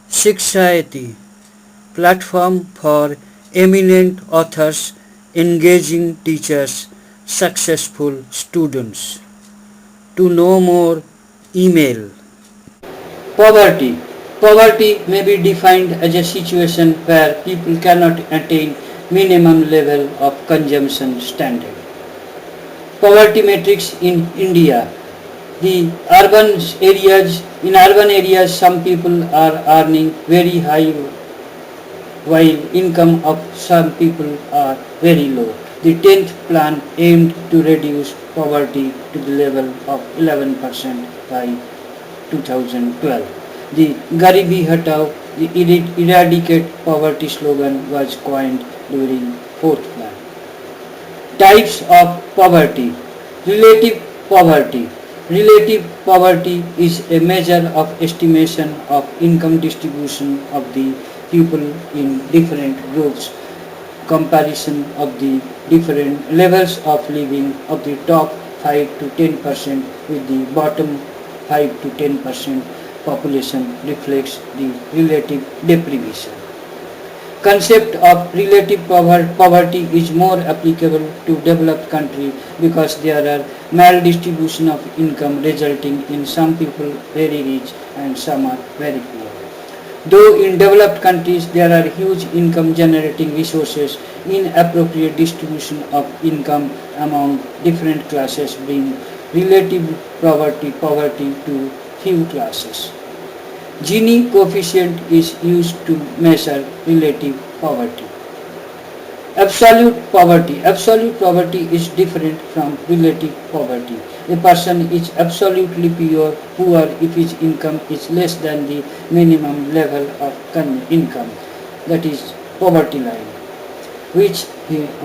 Shikshayati, platform for eminent authors, engaging teachers, successful students. To know more, email. Poverty. Poverty may be defined as a situation where people cannot attain minimum level of consumption standard. Poverty matrix in India. The urban areas some people are earning very high while income of some people are very low. The 10th plan aimed to reduce poverty to the level of 11% by 2012. The Garibi Hatao, the eradicate poverty slogan was coined during 4th plan. Types of poverty. Relative poverty. Relative poverty is a measure of estimation of income distribution of the people in different groups, comparison of the different levels of living of the top 5 to 10% with the bottom 5 to 10% population reflects the relative deprivation. Concept of relative poverty is more applicable to developed countries because there are maldistribution of income resulting in some people very rich and some are very poor. Though in developed countries there are huge income generating resources, inappropriate distribution of income among different classes bring relative poverty to few classes. Gini coefficient is used to measure relative poverty. Absolute poverty. Absolute poverty is different from relative poverty. A person is absolutely poor if his income is less than the minimum level of income, that is poverty line,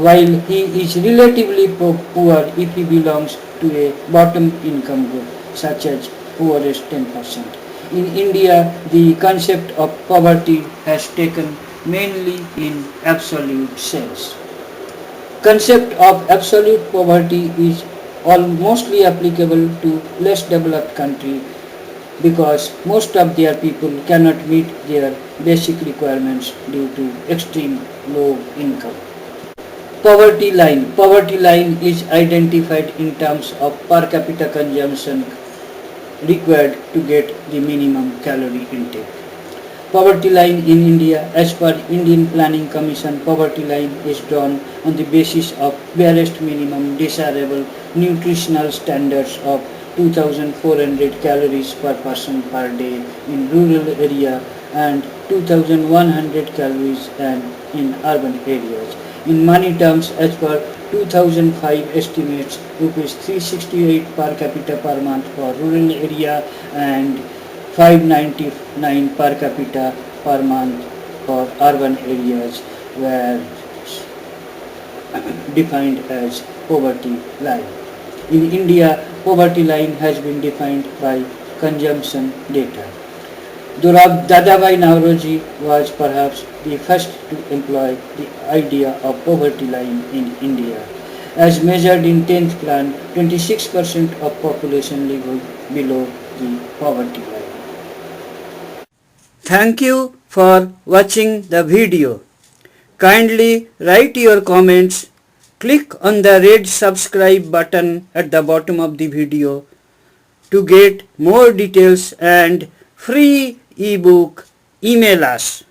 while he is relatively poor if he belongs to a bottom income group, such as poorest 10%. In India, the concept of poverty has taken mainly in absolute sense. Concept of absolute poverty is mostly applicable to less developed countries because most of their people cannot meet their basic requirements due to extreme low income. Poverty line. Poverty line is identified in terms of per capita consumption required to get the minimum calorie intake. Poverty line in India, as per Indian Planning Commission, poverty line is drawn on the basis of barest minimum desirable nutritional standards of 2,400 calories per person per day in rural area and 2,100 calories in urban areas. In money terms, as per 2005 estimates, rupees 368 per capita per month for rural area and 599 per capita per month for urban areas were defined as poverty line. In India, poverty line has been defined by consumption data. Dadabhai Nauroji was perhaps the first to employ the idea of poverty line in India. As measured in 10th plan, 26% of population living below the poverty line. Thank you for watching the video. Kindly write your comments. Click on the red subscribe button at the bottom of the video to get more details and free ebook. Email us.